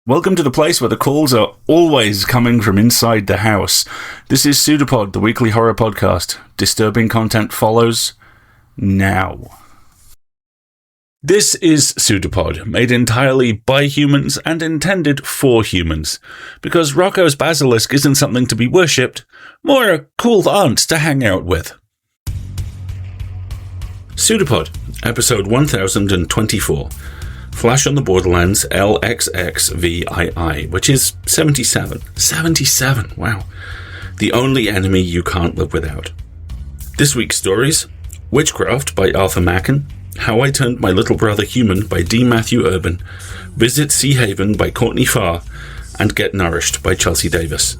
Welcome to the place where the calls are always coming from inside the house. This is PseudoPod, the weekly horror podcast. Disturbing content follows now. This is PseudoPod, made entirely by humans and intended for humans. Because Rocco's basilisk isn't something to be worshipped, more a cool aunt to hang out with. PseudoPod, episode 1024. Flash on the Borderlands LXXVII, which is 77. 77, wow. The only enemy you can't live without. This week's stories: Witchcraft by Arthur Machen, How I Turned My Little Brother Human by D. Matthew Urban, Visit Sea Haven by Courtney Farr, and Get Nourished by Chelsea Davis.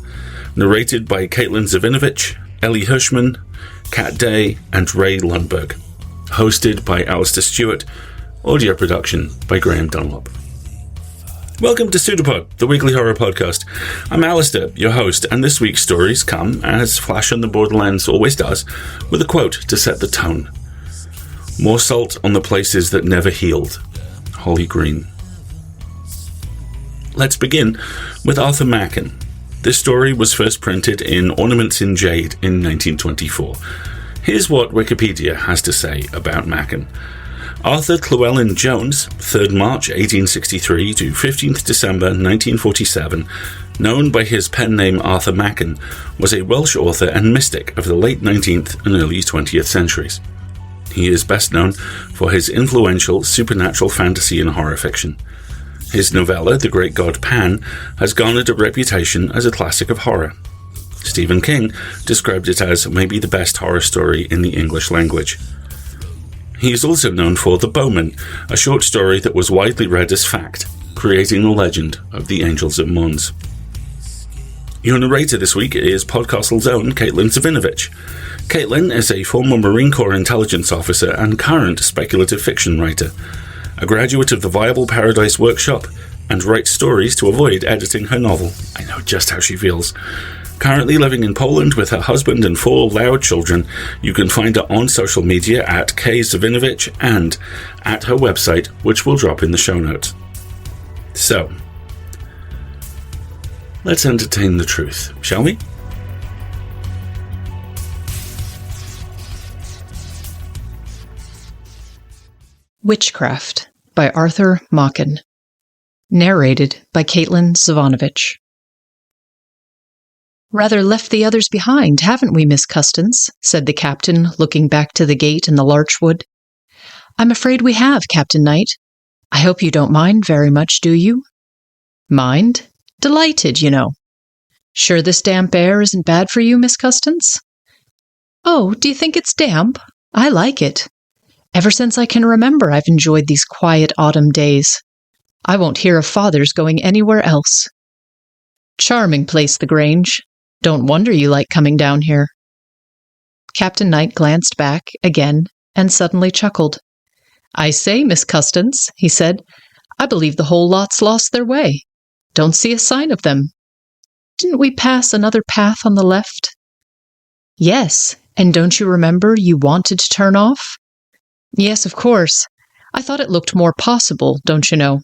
Narrated by Kaitlyn Zivanovich, Elie Hirschman, Kat Day, and Ray Lundberg. Hosted by Alasdair Stuart. Audio production by Graeme Dunlop. Welcome to PseudoPod, the weekly horror podcast. I'm Alasdair, your host, and this week's stories come, as Flash on the Borderlands always does, with a quote to set the tone. More salt on the places that never healed. Holly Green. Let's begin with Arthur Machen. This story was first printed in Ornaments in Jade in 1924. Here's what Wikipedia has to say about Machen. Arthur Llewellyn Jones, 3rd March 1863 to 15th December 1947, known by his pen name Arthur Machen, was a Welsh author and mystic of the late 19th and early 20th centuries. He is best known for his influential supernatural fantasy and horror fiction. His novella, The Great God Pan, has garnered a reputation as a classic of horror. Stephen King described it as maybe the best horror story in the English language. He is also known for The Bowman, a short story that was widely read as fact, creating the legend of the Angels of Mons. Your narrator this week is Podcastle's own Kaitlyn Zivanovich. Kaitlyn is a former Marine Corps intelligence officer and current speculative fiction writer, a graduate of the Viable Paradise Workshop, and writes stories to avoid editing her novel. I know just how she feels. Currently living in Poland with her husband and 4 loud children, you can find her on social media at kzivanovich and at her website, which we'll drop in the show notes. So, let's entertain the truth, shall we? Witchcraft by Arthur Machen. Narrated by Kaitlyn Zivanovich. "Rather left the others behind, haven't we, Miss Custance?" said the captain, looking back to the gate in the larchwood. "I'm afraid we have, Captain Knight. I hope you don't mind very much, do you?" "Mind? Delighted, you know." "Sure this damp air isn't bad for you, Miss Custance?" "Oh, do you think it's damp? I like it. Ever since I can remember, I've enjoyed these quiet autumn days. I won't hear of Father's going anywhere else." "Charming place, the Grange. Don't wonder you like coming down here." Captain Knight glanced back again and suddenly chuckled. "I say, Miss Custance," he said, "I believe the whole lot's lost their way. Don't see a sign of them. Didn't we pass another path on the left?" "Yes, and don't you remember you wanted to turn off?" "Yes, of course. I thought it looked more possible, don't you know."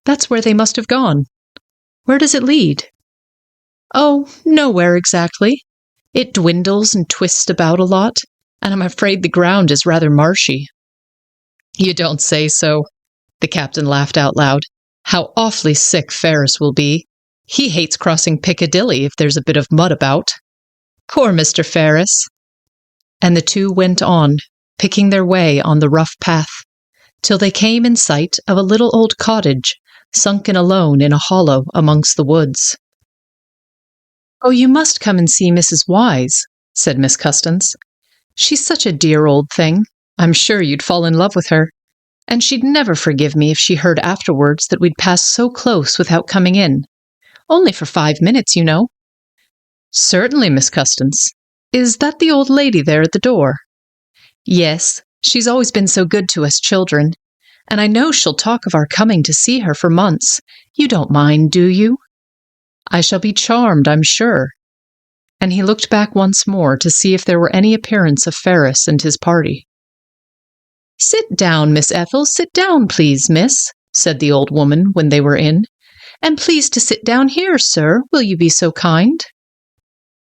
"That's where they must have gone. Where does it lead?" "Oh, nowhere exactly. It dwindles and twists about a lot, and I'm afraid the ground is rather marshy." "You don't say so." The captain laughed out loud. "How awfully sick Ferris will be. He hates crossing Piccadilly if there's a bit of mud about. Poor Mr. Ferris." And the two went on, picking their way on the rough path, till they came in sight of a little old cottage, sunken alone in a hollow amongst the woods. "Oh, you must come and see Mrs. Wise," said Miss Custance. "She's such a dear old thing. I'm sure you'd fall in love with her. And she'd never forgive me if she heard afterwards that we'd passed so close without coming in. Only for 5 minutes, you know." "Certainly, Miss Custance. Is that the old lady there at the door?" "Yes, she's always been so good to us children. And I know she'll talk of our coming to see her for months. You don't mind, do you?" "I shall be charmed, I'm sure." And he looked back once more to see if there were any appearance of Ferris and his party. "Sit down, Miss Ethel, sit down, please, miss," said the old woman when they were in. "And please to sit down here, sir. Will you be so kind?"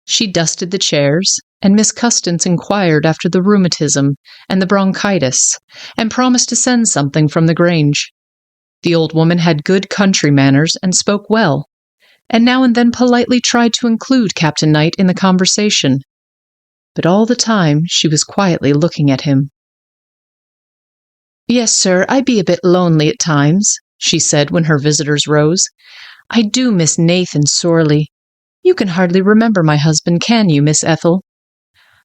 She dusted the chairs, and Miss Custance inquired after the rheumatism and the bronchitis, and promised to send something from the Grange. The old woman had good country manners and spoke well, and now and then politely tried to include Captain Knight in the conversation. But all the time she was quietly looking at him. "Yes, sir, I be a bit lonely at times," she said when her visitors rose. "I do miss Nathan sorely. You can hardly remember my husband, can you, Miss Ethel?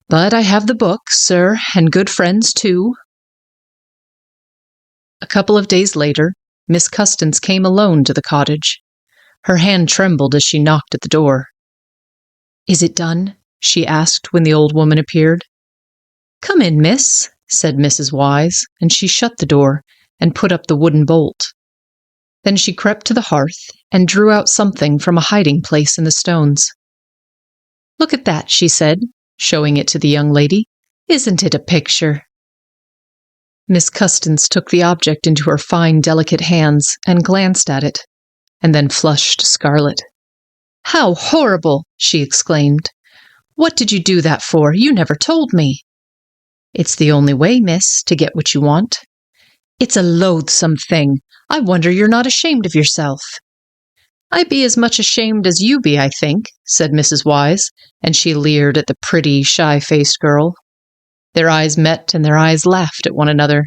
But I have the books, sir, and good friends too." A couple of days later, Miss Custance came alone to the cottage. Her hand trembled as she knocked at the door. "Is it done?" she asked when the old woman appeared. "Come in, miss," said Mrs. Wise, and she shut the door and put up the wooden bolt. Then she crept to the hearth and drew out something from a hiding place in the stones. "Look at that," she said, showing it to the young lady. "Isn't it a picture?" Miss Custance took the object into her fine, delicate hands and glanced at it, and then flushed scarlet. "How horrible!" she exclaimed. "What did you do that for? You never told me." "It's the only way, miss, to get what you want." "It's a loathsome thing. I wonder you're not ashamed of yourself." "I be as much ashamed as you be, I think," said Mrs. Wise, and she leered at the pretty, shy-faced girl. Their eyes met, and their eyes laughed at one another.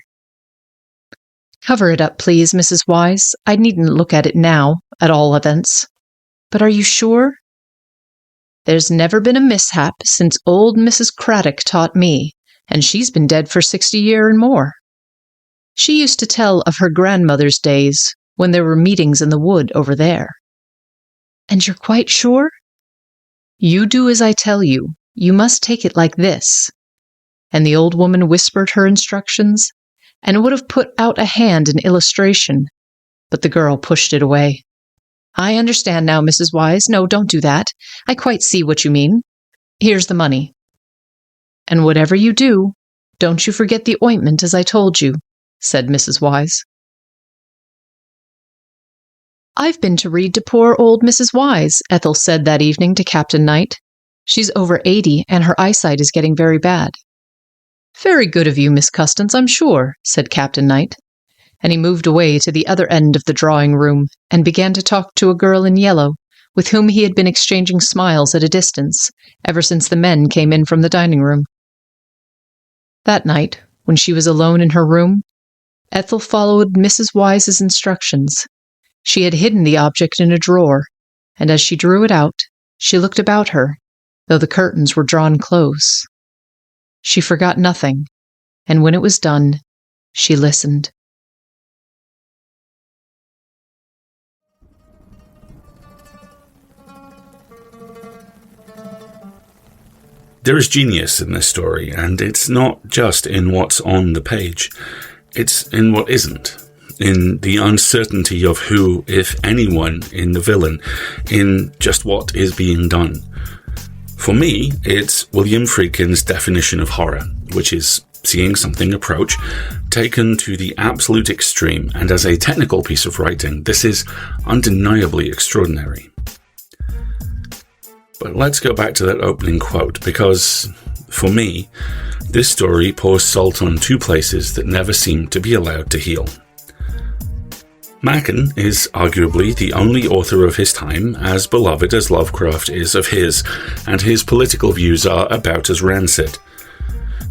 "Cover it up, please, Mrs. Wise. I needn't look at it now, at all events. But are you sure?" "There's never been a mishap since old Mrs. Craddock taught me, and she's been dead for 60 year and more. She used to tell of her grandmother's days, when there were meetings in the wood over there." "And you're quite sure?" "You do as I tell you. You must take it like this." And the old woman whispered her instructions, and would have put out a hand in illustration, but the girl pushed it away. "I understand now, Mrs. Wise. No, don't do that. I quite see what you mean. Here's the money. And whatever you do, don't you forget the ointment as I told you," said Mrs. Wise. "I've been to read to poor old Mrs. Wise," Ethel said that evening to Captain Knight. "She's over 80, and her eyesight is getting very bad." "Very good of you, Miss Custance, I'm sure," said Captain Knight, and he moved away to the other end of the drawing-room and began to talk to a girl in yellow, with whom he had been exchanging smiles at a distance ever since the men came in from the dining-room. That night, when she was alone in her room, Ethel followed Mrs. Wise's instructions. She had hidden the object in a drawer, and as she drew it out, she looked about her, though the curtains were drawn close. She forgot nothing, and when it was done, she listened. There is genius in this story, and it's not just in what's on the page. It's in what isn't. In the uncertainty of who, if anyone, in the villain, in just what is being done. For me, it's William Friedkin's definition of horror, which is seeing something approach, taken to the absolute extreme, and as a technical piece of writing, this is undeniably extraordinary. But let's go back to that opening quote, because, for me, this story pours salt on two places that never seem to be allowed to heal. Machen is arguably the only author of his time as beloved as Lovecraft is of his, and his political views are about as rancid.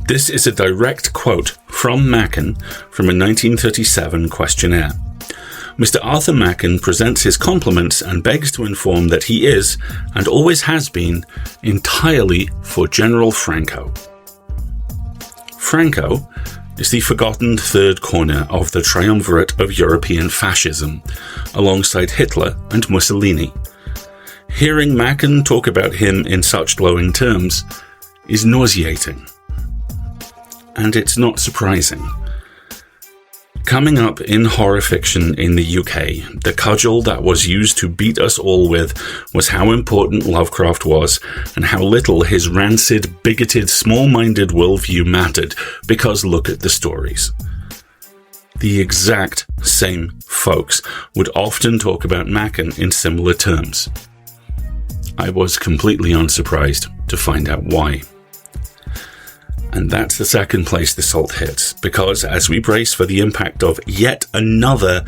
This is a direct quote from Machen from a 1937 questionnaire. Mr. Arthur Machen presents his compliments and begs to inform that he is, and always has been, entirely for General Franco. Franco is the forgotten third corner of the triumvirate of European fascism, alongside Hitler and Mussolini. Hearing Machen talk about him in such glowing terms is nauseating. And it's not surprising. Coming up in horror fiction in the UK, the cudgel that was used to beat us all with was how important Lovecraft was and how little his rancid, bigoted, small-minded worldview mattered, because look at the stories. the exact same folks would often talk about Machen in similar terms. I was completely unsurprised to find out why. And that's the second place the salt hits, because as we brace for the impact of yet another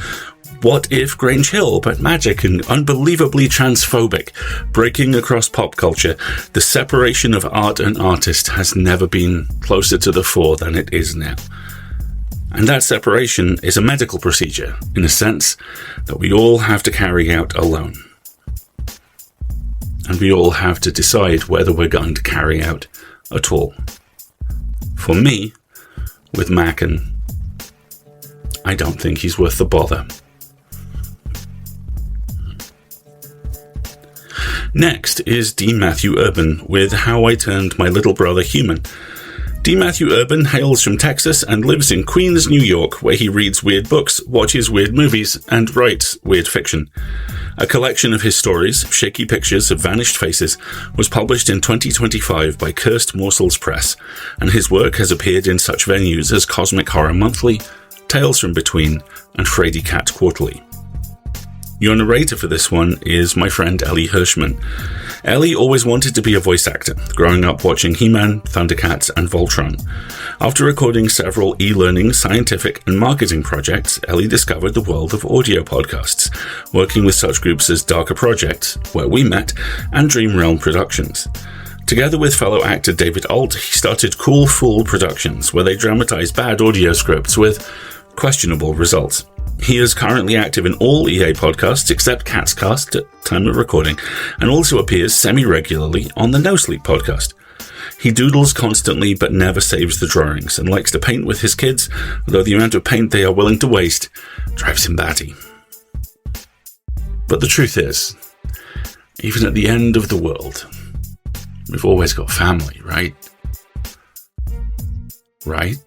what if Grange Hill, but magic and unbelievably transphobic, breaking across pop culture, the separation of art and artist has never been closer to the fore than it is now. And that separation is a medical procedure, in a sense, that we all have to carry out alone. And we all have to decide whether we're going to carry out at all. For me, with Machen, I don't think he's worth the bother. Next is D. Matthew Urban with How I Turned My Little Brother Human. D. Matthew Urban hails from Texas and lives in Queens, New York, where he reads weird books, watches weird movies, and writes weird fiction. A collection of his stories, Shaky Pictures of Vanished Faces, was published in 2025 by Cursed Morsels Press, and his work has appeared in such venues as Cosmic Horror Monthly, Tales from Between, and Frady Cat Quarterly. Your narrator for this one is my friend Elie Hirschman. Elie always wanted to be a voice actor, growing up watching He-Man, Thundercats, and Voltron. After recording several e-learning, scientific, and marketing projects, Elie discovered the world of audio podcasts, working with such groups as Darker Project, Where We Met, and Dream Realm Productions. Together with fellow actor David Alt, he started Cool Fool Productions, where they dramatized bad audio scripts with questionable results. He is currently active in all EA podcasts except Cat's Cast at time of recording, and also appears semi-regularly on the No Sleep podcast. He doodles constantly but never saves the drawings, and likes to paint with his kids, although the amount of paint they are willing to waste drives him batty. But the truth is, even at the end of the world, we've always got family, right? Right?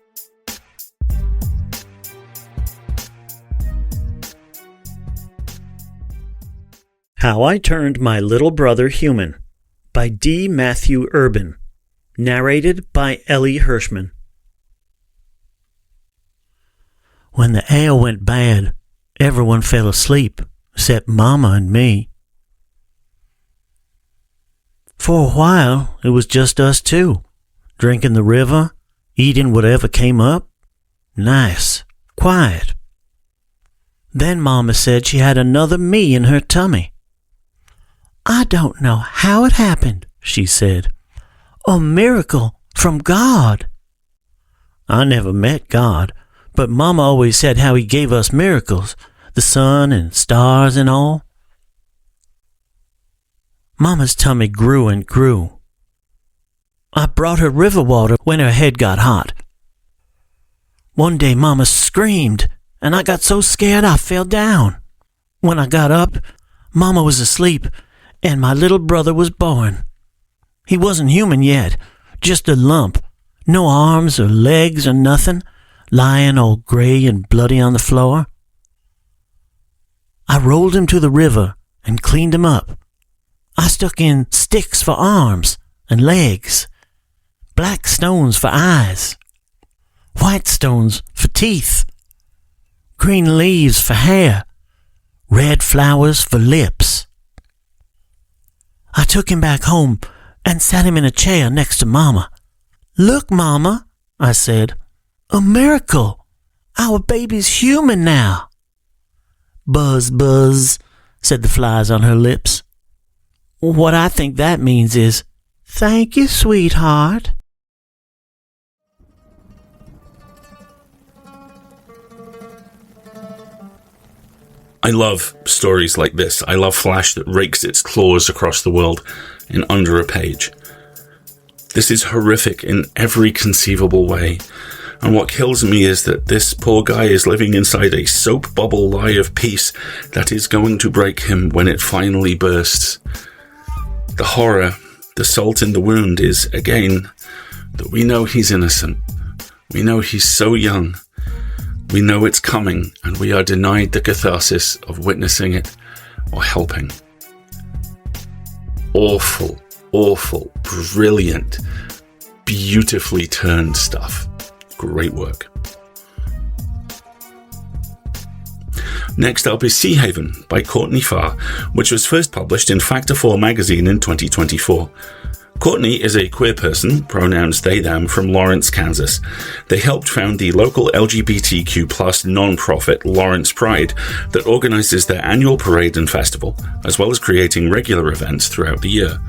How I Turned My Little Brother Human by D. Matthew Urban. Narrated by Elie Hirschman. When the ale went bad, everyone fell asleep, except Mama and me. For a while, it was just us two, drinking the river, eating whatever came up. Nice, quiet. Then Mama said she had another me in her tummy. I don't know how it happened, she said. A miracle from God. I never met God, but Mama always said how he gave us miracles, the sun and stars and all. Mama's tummy grew and grew. I brought her river water when her head got hot. One day Mama screamed, and I got so scared I fell down. When I got up, Mama was asleep, and my little brother was born. He wasn't human yet, just a lump, no arms or legs or nothing, lying all gray and bloody on the floor. I rolled him to the river and cleaned him up. I stuck in sticks for arms and legs, black stones for eyes, white stones for teeth, green leaves for hair, red flowers for lips. I took him back home and sat him in a chair next to Mama. Look, Mama, I said, a miracle. Our baby's human now. Buzz, buzz, said the flies on her lips. What I think that means is, thank you, sweetheart. I love stories like this. I love Flash that rakes its claws across the world in under a page. This is horrific in every conceivable way. And what kills me is that this poor guy is living inside a soap bubble lie of peace that is going to break him when it finally bursts. The horror, the salt in the wound is, again, that we know he's innocent. We know he's so young. We know it's coming, and we are denied the catharsis of witnessing it or helping. Awful, awful, brilliant, beautifully turned stuff. Great work. Next up is Sea Haven by Courtney Farr, which was first published in Factor 4 magazine in 2024. Courtney is a queer person, pronouns they, them, from Lawrence, Kansas. They helped found the local LGBTQ+ non-profit Lawrence Pride that organizes their annual parade and festival, as well as creating regular events throughout the year.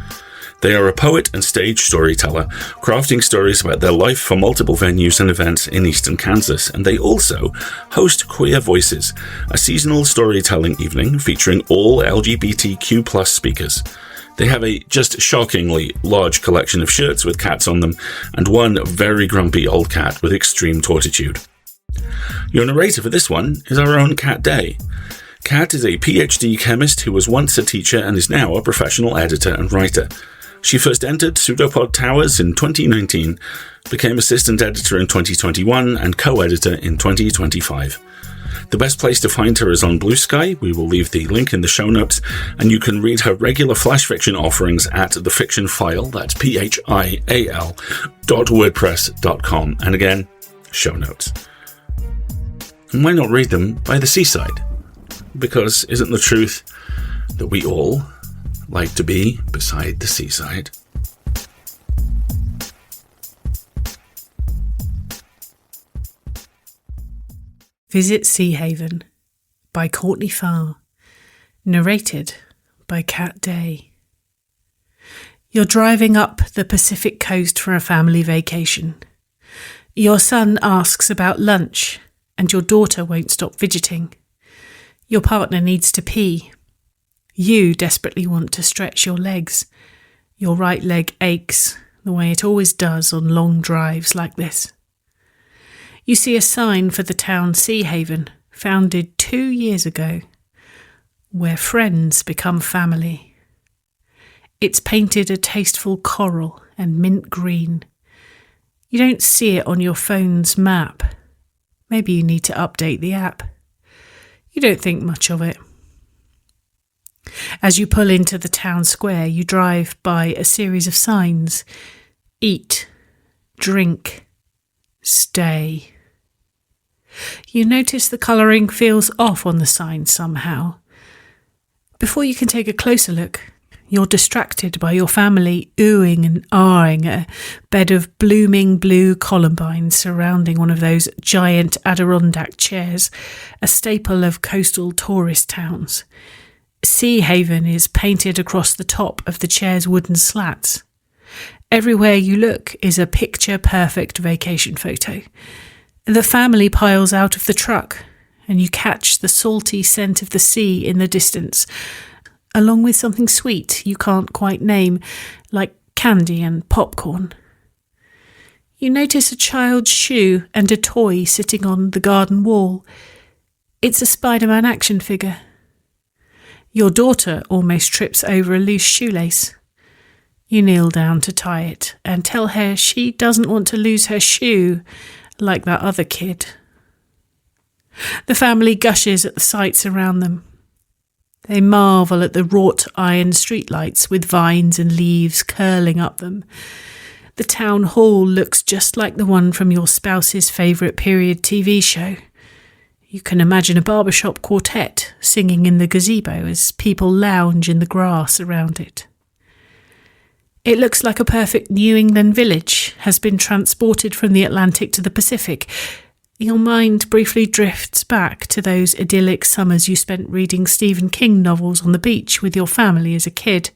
They are a poet and stage storyteller, crafting stories about their life for multiple venues and events in eastern Kansas, and they also host Queer Voices, a seasonal storytelling evening featuring all LGBTQ+ speakers. They have a just shockingly large collection of shirts with cats on them, and one very grumpy old cat with extreme tortitude. Your narrator for this one is our own Kat Day. Kat is a PhD chemist who was once a teacher and is now a professional editor and writer. She first entered PseudoPod Towers in 2019, became assistant editor in 2021, and co-editor in 2025. The best place to find her is on Blue Sky. We will leave the link in the show notes, and you can read her regular flash fiction offerings at The Fiction File, that's PHIAL.wordpress.com, and again, show notes. And why not read them by the seaside? Because isn't the truth that we all like to be beside the seaside? Visit Sea Haven by Courtney Farr. Narrated by Kat Day. You're driving up the Pacific coast for a family vacation. Your son asks about lunch, and your daughter won't stop fidgeting. Your partner needs to pee. You desperately want to stretch your legs. Your right leg aches, the way it always does on long drives like this. You see a sign for the town Sea Haven, founded 2 years ago, where friends become family. It's painted a tasteful coral and mint green. You don't see it on your phone's map. Maybe you need to update the app. You don't think much of it. As you pull into the town square, you drive by a series of signs. Eat, drink, stay. You notice the colouring feels off on the sign somehow. Before you can take a closer look, you're distracted by your family oohing and ahhing at a bed of blooming blue columbines surrounding one of those giant Adirondack chairs, a staple of coastal tourist towns. Sea Haven is painted across the top of the chair's wooden slats. Everywhere you look is a picture-perfect vacation photo. The family piles out of the truck, and you catch the salty scent of the sea in the distance, along with something sweet you can't quite name, like candy and popcorn. You notice a child's shoe and a toy sitting on the garden wall. It's a Spider-Man action figure. Your daughter almost trips over a loose shoelace. You kneel down to tie it and tell her she doesn't want to lose her shoe like that other kid. The family gushes at the sights around them. They marvel at the wrought iron streetlights with vines and leaves curling up them. The town hall looks just like the one from your spouse's favourite period TV show. You can imagine a barbershop quartet singing in the gazebo as people lounge in the grass around it. It looks like a perfect New England village has been transported from the Atlantic to the Pacific. Your mind briefly drifts back to those idyllic summers you spent reading Stephen King novels on the beach with your family as a kid.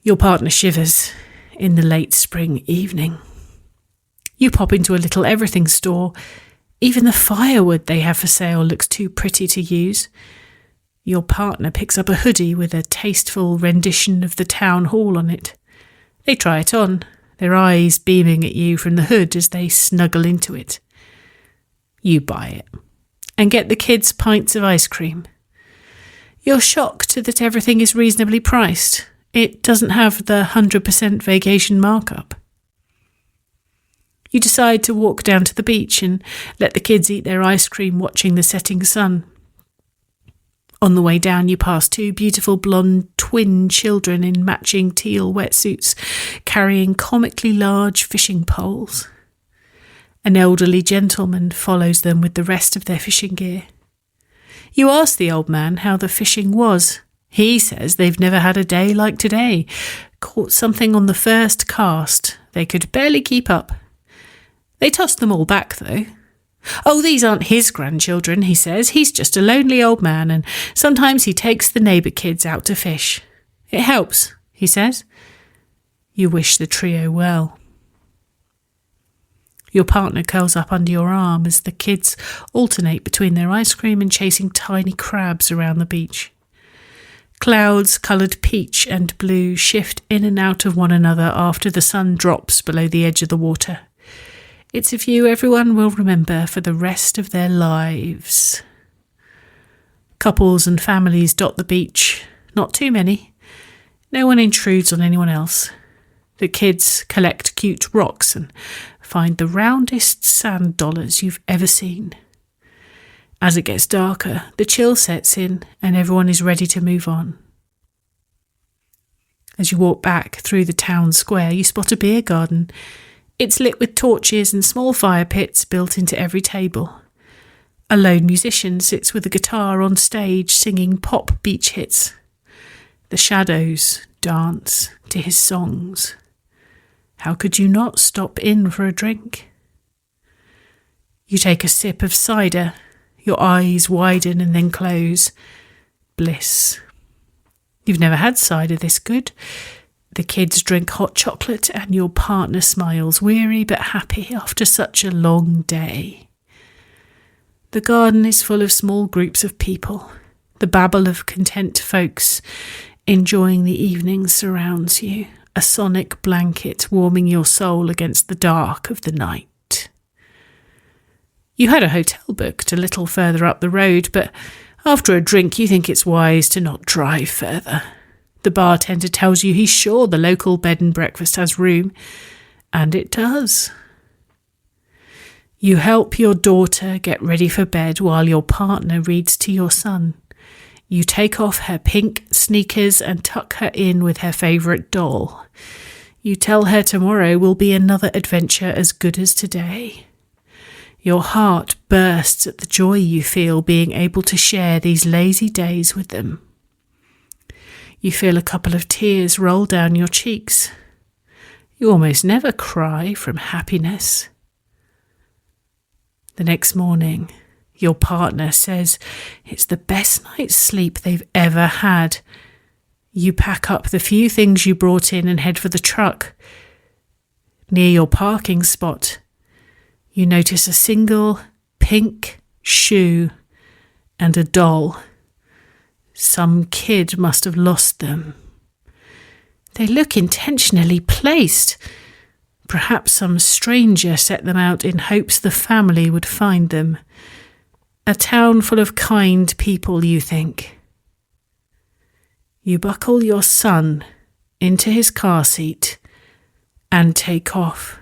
Your partner shivers in the late spring evening. You pop into a little everything store. Even the firewood they have for sale looks too pretty to use. Your partner picks up a hoodie with a tasteful rendition of the town hall on it. They try it on, their eyes beaming at you from the hood as they snuggle into it. You buy it and get the kids pints of ice cream. You're shocked that everything is reasonably priced. It doesn't have the 100% vacation markup. You decide to walk down to the beach and let the kids eat their ice cream watching the setting sun. On the way down, you pass two beautiful blonde twin children in matching teal wetsuits, carrying comically large fishing poles. An elderly gentleman follows them with the rest of their fishing gear. You ask the old man how the fishing was. He says they've never had a day like today. Caught something on the first cast. They could barely keep up. They tossed them all back, though. Oh, these aren't his grandchildren, he says. He's just a lonely old man, and sometimes he takes the neighbour kids out to fish. It helps, he says. You wish the trio well. Your partner curls up under your arm as the kids alternate between their ice cream and chasing tiny crabs around the beach. Clouds coloured peach and blue shift in and out of one another after the sun drops below the edge of the water. It's a view everyone will remember for the rest of their lives. Couples and families dot the beach. Not too many. No one intrudes on anyone else. The kids collect cute rocks and find the roundest sand dollars you've ever seen. As it gets darker, the chill sets in and everyone is ready to move on. As you walk back through the town square, you spot a beer garden. It's lit with torches and small fire pits built into every table. A lone musician sits with a guitar on stage singing pop beach hits. The shadows dance to his songs. How could you not stop in for a drink? You take a sip of cider. Your eyes widen and then close. Bliss. You've never had cider this good. The kids drink hot chocolate and your partner smiles, weary but happy after such a long day. The garden is full of small groups of people. The babble of content folks enjoying the evening surrounds you, a sonic blanket warming your soul against the dark of the night. You had a hotel booked a little further up the road, but after a drink you think it's wise to not drive further. The bartender tells you he's sure the local bed and breakfast has room, and it does. You help your daughter get ready for bed while your partner reads to your son. You take off her pink sneakers and tuck her in with her favourite doll. You tell her tomorrow will be another adventure as good as today. Your heart bursts at the joy you feel being able to share these lazy days with them. You feel a couple of tears roll down your cheeks. You almost never cry from happiness. The next morning, your partner says it's the best night's sleep they've ever had. You pack up the few things you brought in and head for the truck. Near your parking spot, you notice a single pink shoe and a doll. Some kid must have lost them. They look intentionally placed. Perhaps some stranger set them out in hopes the family would find them. A town full of kind people, you think. You buckle your son into his car seat and take off.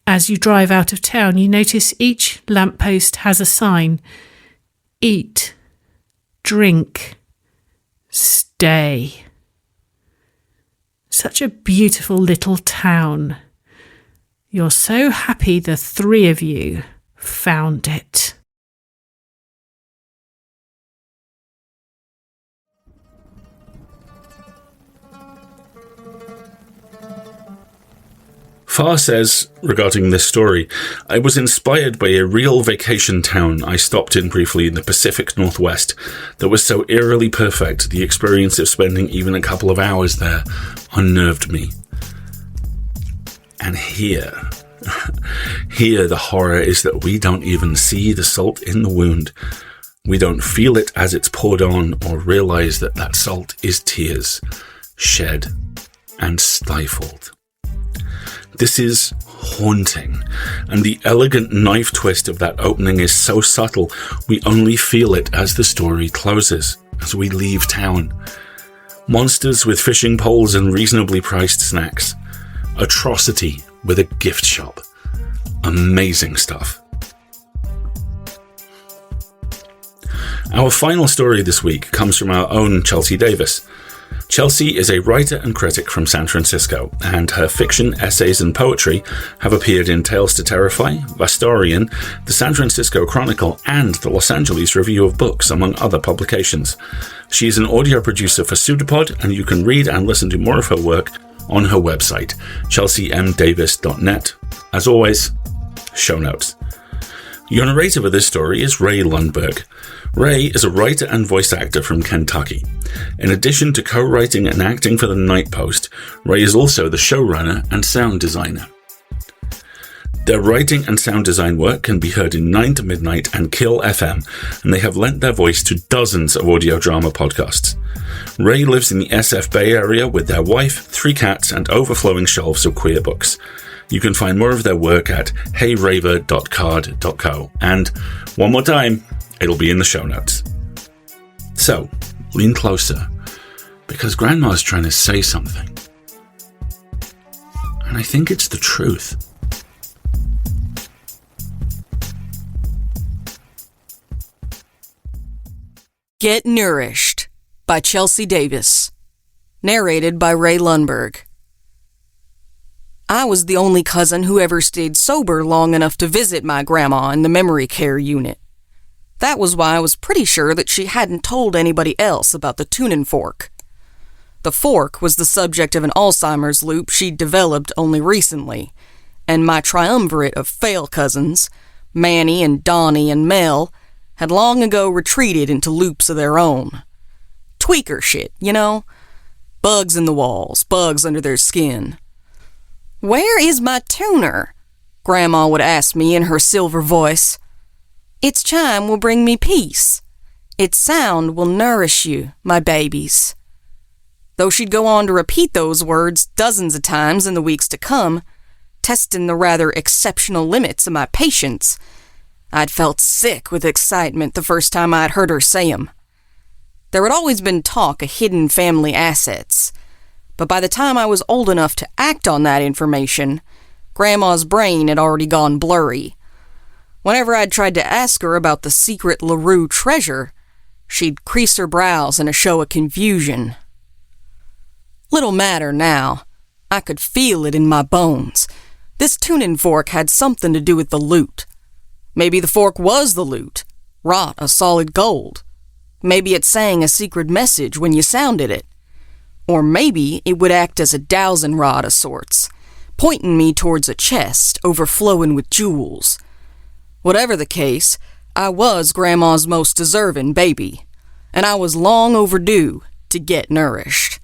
As you drive out of town, you notice each lamppost has a sign. Eat, drink, stay. Such a beautiful little town. You're so happy the three of you found it. Farr says, regarding this story, I was inspired by a real vacation town I stopped in briefly in the Pacific Northwest that was so eerily perfect the experience of spending even a couple of hours there unnerved me. And here the horror is that we don't even see the salt in the wound. We don't feel it as it's poured on or realise that that salt is tears, shed and stifled. This is haunting, and the elegant knife twist of that opening is so subtle we only feel it as the story closes, as we leave town. Monsters with fishing poles and reasonably priced snacks. Atrocity with a gift shop. Amazing stuff. Our final story this week comes from our own Chelsea Davis. Chelsea is a writer and critic from San Francisco, and her fiction, essays and poetry have appeared in Tales to Terrify, Vastorian, the San Francisco Chronicle and the Los Angeles Review of Books, among other publications. She is an audio producer for PseudoPod, and you can read and listen to more of her work on her website, chelseamdavis.net. As always, show notes. Your narrator for this story is Ray Lundberg. Ray is a writer and voice actor from Kentucky. In addition to co-writing and acting for The Night Post, Ray is also the showrunner and sound designer. Their writing and sound design work can be heard in 9 to Midnight and Kill FM, and they have lent their voice to dozens of audio drama podcasts. Ray lives in the SF Bay Area with their wife, 3 cats, and overflowing shelves of queer books. You can find more of their work at heyraver.card.co. And one more time, it'll be in the show notes. So, lean closer, because Grandma's trying to say something. And I think it's the truth. Get Nourished by Chelsea Davis. Narrated by Ray Lundberg. I was the only cousin who ever stayed sober long enough to visit my grandma in the memory care unit. That was why I was pretty sure that she hadn't told anybody else about the tuning fork. The fork was the subject of an Alzheimer's loop she'd developed only recently, and my triumvirate of fail cousins, Manny and Donnie and Mel, had long ago retreated into loops of their own. Tweaker shit, you know? Bugs in the walls, bugs under their skin. "Where is my tuner?" Grandma would ask me in her silver voice. "Its chime will bring me peace. Its sound will nourish you, my babies." Though she'd go on to repeat those words dozens of times in the weeks to come, testing the rather exceptional limits of my patience, I'd felt sick with excitement the first time I'd heard her say 'em. There had always been talk of hidden family assets, but by the time I was old enough to act on that information, Grandma's brain had already gone blurry. Whenever I'd tried to ask her about the secret LaRue treasure, she'd crease her brows in a show of confusion. Little matter now. I could feel it in my bones. This tuning fork had something to do with the loot. Maybe the fork was the loot, wrought of solid gold. Maybe it sang a secret message when you sounded it. Or maybe it would act as a dowsing rod of sorts, pointing me towards a chest overflowing with jewels. Whatever the case, I was Grandma's most deserving baby, and I was long overdue to get nourished.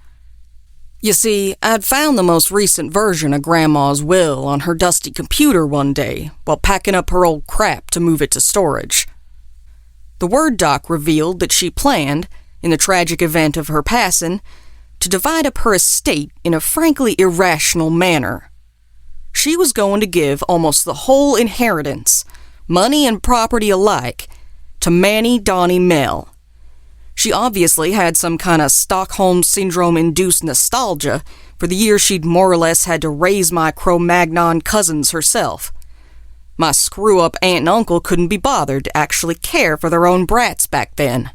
You see, I'd found the most recent version of Grandma's will on her dusty computer one day while packing up her old crap to move it to storage. The Word doc revealed that she planned, in the tragic event of her passing, to divide up her estate in a frankly irrational manner. She was going to give almost the whole inheritance, money and property alike, to Manny, Donnie, Mel. She obviously had some kind of Stockholm Syndrome-induced nostalgia for the years she'd more or less had to raise my Cro-Magnon cousins herself. My screw-up aunt and uncle couldn't be bothered to actually care for their own brats back then.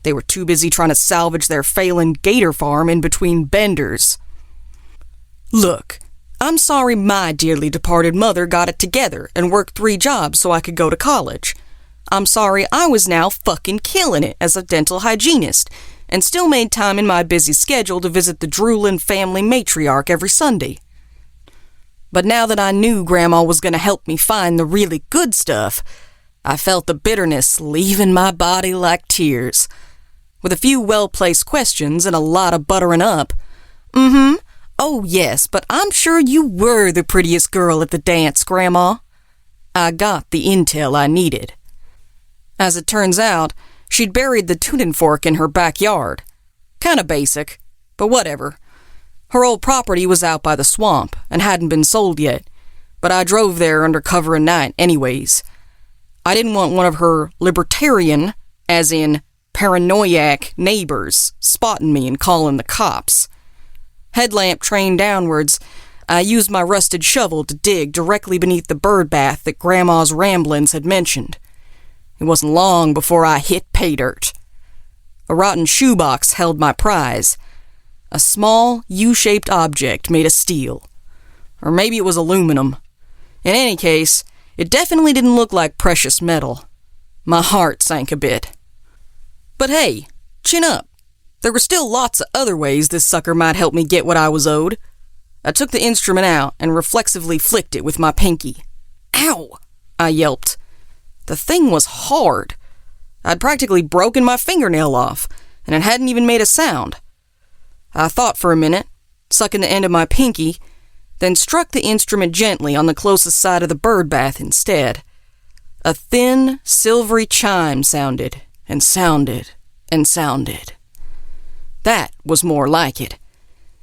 They were too busy trying to salvage their failing gator farm in between benders. Look, I'm sorry my dearly departed mother got it together and worked 3 jobs so I could go to college. I'm sorry I was now fucking killing it as a dental hygienist and still made time in my busy schedule to visit the drooling family matriarch every Sunday. But now that I knew Grandma was going to help me find the really good stuff, I felt the bitterness leaving my body like tears. With a few well-placed questions and a lot of buttering up. Oh yes, but I'm sure you were the prettiest girl at the dance, Grandma. I got the intel I needed. As it turns out, she'd buried the tuning fork in her backyard. Kinda basic, but whatever. Her old property was out by the swamp and hadn't been sold yet, but I drove there under cover of night anyways. I didn't want one of her libertarian, as in paranoiac, neighbors spotting me and calling the cops. Headlamp trained downwards, I used my rusted shovel to dig directly beneath the bird bath that Grandma's ramblings had mentioned. It wasn't long before I hit pay dirt. A rotten shoebox held my prize. A small, U-shaped object made of steel. Or maybe it was aluminum. In any case, it definitely didn't look like precious metal. My heart sank a bit. But hey, chin up. There were still lots of other ways this sucker might help me get what I was owed. I took the instrument out and reflexively flicked it with my pinky. Ow! I yelped. The thing was hard. I'd practically broken my fingernail off, and it hadn't even made a sound. I thought for a minute, sucking the end of my pinky, then struck the instrument gently on the closest side of the bird bath instead. A thin, silvery chime sounded, and sounded, and sounded. That was more like it.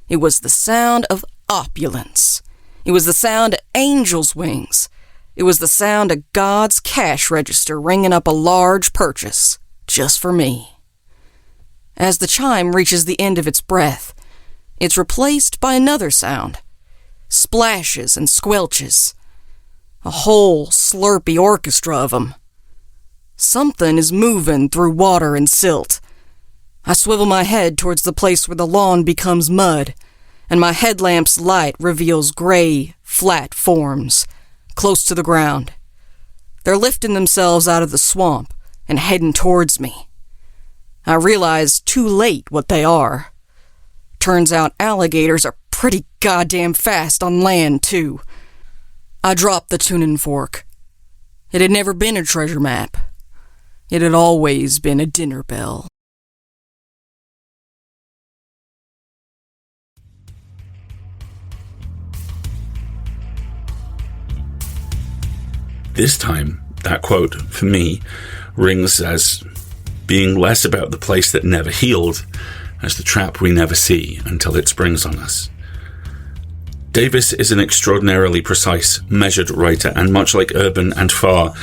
It was the sound of opulence. It was the sound of angels' wings. It was the sound of God's cash register ringing up a large purchase, just for me. As the chime reaches the end of its breath, it's replaced by another sound. Splashes and squelches. A whole slurpy orchestra of them. Something is moving through water and silt. I swivel my head towards the place where the lawn becomes mud, and my headlamp's light reveals gray, flat forms, close to the ground. They're lifting themselves out of the swamp and heading towards me. I realize too late what they are. Turns out alligators are pretty goddamn fast on land, too. I dropped the tuning fork. It had never been a treasure map. It had always been a dinner bell. This time, that quote, for me, rings as being less about the place that never healed as the trap we never see until it springs on us. Davis is an extraordinarily precise, measured writer, and much like Urban and Farr,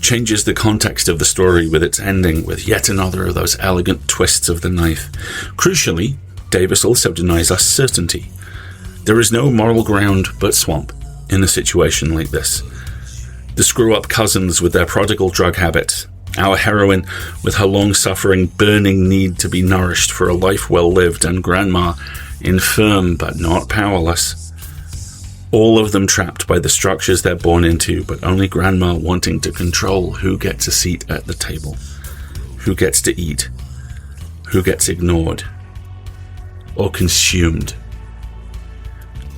changes the context of the story with its ending with yet another of those elegant twists of the knife. Crucially, Davis also denies us certainty. There is no moral ground but swamp in a situation like this. The screw-up cousins with their prodigal drug habits, our heroine with her long-suffering, burning need to be nourished for a life well-lived, and Grandma, infirm but not powerless. All of them trapped by the structures they're born into, but only Grandma wanting to control who gets a seat at the table, who gets to eat, who gets ignored, or consumed.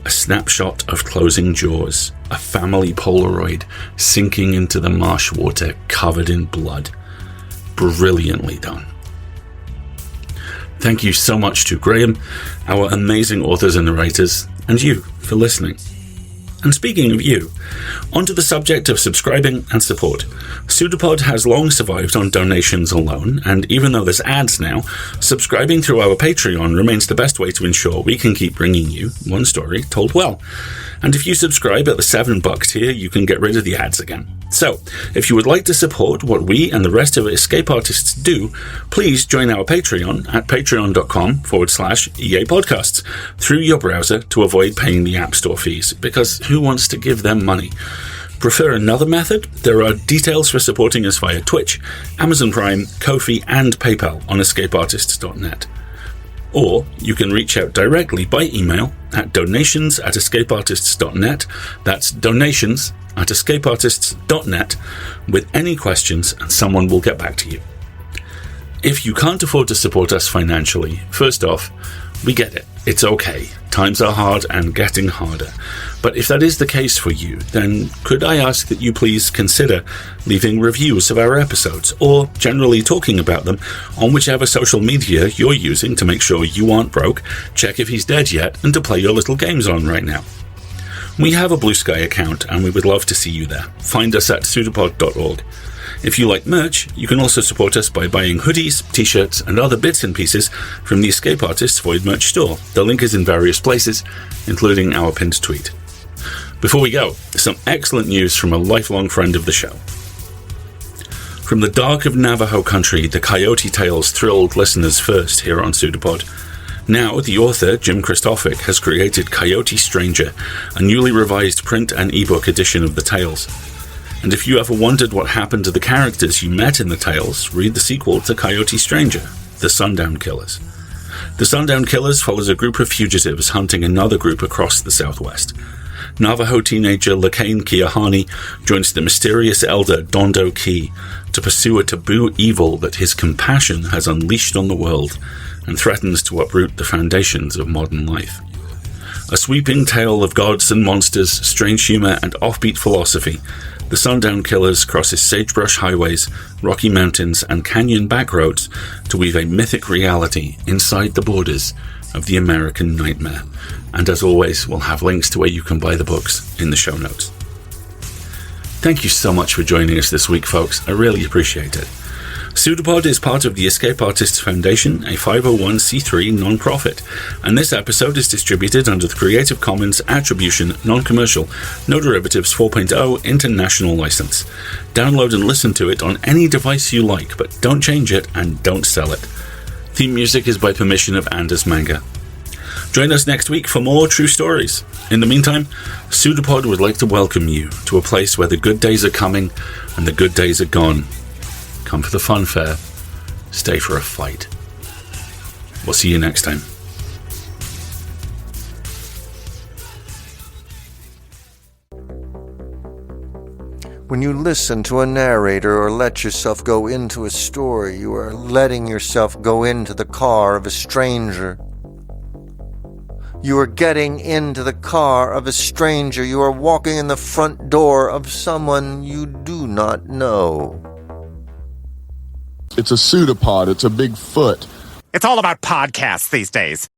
A snapshot of closing jaws, a family Polaroid sinking into the marsh water covered in blood. Brilliantly done. Thank you so much to Graeme, our amazing authors and narrators, and you for listening. And speaking of you, onto the subject of subscribing and support. PseudoPod has long survived on donations alone, and even though there's ads now, subscribing through our Patreon remains the best way to ensure we can keep bringing you one story told well. And if you subscribe at the $7 tier, you can get rid of the ads again. So, if you would like to support what we and the rest of Escape Artists do, please join our Patreon at patreon.com/EA Podcasts through your browser to avoid paying the App Store fees, because who wants to give them money? Prefer another method? There are details for supporting us via Twitch, Amazon Prime, Ko-fi, and PayPal on escapeartists.net. Or you can reach out directly by email at donations@escapeartists.net. That's donations@escapeartists.net with any questions, and someone will get back to you. If you can't afford to support us financially, first off, we get it. It's okay. Times are hard and getting harder. But if that is the case for you, then could I ask that you please consider leaving reviews of our episodes, or generally talking about them on whichever social media you're using to make sure you aren't broke, check if he's dead yet, and to play your little games on right now. We have a Blue Sky account, and we would love to see you there. Find us at pseudopod.org. If you like merch, you can also support us by buying hoodies, t-shirts, and other bits and pieces from the Escape Artists Void merch store. The link is in various places, including our pinned tweet. Before we go, some excellent news from a lifelong friend of the show. From the dark of Navajo country, the Coyote Tales thrilled listeners first here on PseudoPod. Now, the author, Jim Kristofic, has created Coyote Stranger, a newly revised print and ebook edition of the tales. And if you ever wondered what happened to the characters you met in the tales, read the sequel to Coyote Stranger, The Sundown Killers. The Sundown Killers follows a group of fugitives hunting another group across the southwest. Navajo teenager Lakain Kiahani joins the mysterious elder Dondo Key to pursue a taboo evil that his compassion has unleashed on the world and threatens to uproot the foundations of modern life. A sweeping tale of gods and monsters, strange humor, and offbeat philosophy, the Sundown Killers crosses sagebrush highways, rocky mountains, and canyon backroads to weave a mythic reality inside the borders of the American nightmare. And as always, we'll have links to where you can buy the books in the show notes. Thank you so much for joining us this week, folks. I really appreciate it. PseudoPod is part of the Escape Artists Foundation, a 501c3 non-profit, and this episode is distributed under the Creative Commons Attribution, Non-Commercial, No Derivatives 4.0 International License. Download and listen to it on any device you like, but don't change it and don't sell it. Theme music is by permission of Anders Manga. Join us next week for more true stories. In the meantime, PseudoPod would like to welcome you to a place where the good days are coming and the good days are gone. Come for the funfair, stay for a fight. We'll see you next time. When you listen to a narrator or let yourself go into a story, you are letting yourself go into the car of a stranger. You are getting into the car of a stranger. You are walking in the front door of someone you do not know. It's a pseudopod. It's a big foot. It's all about podcasts these days.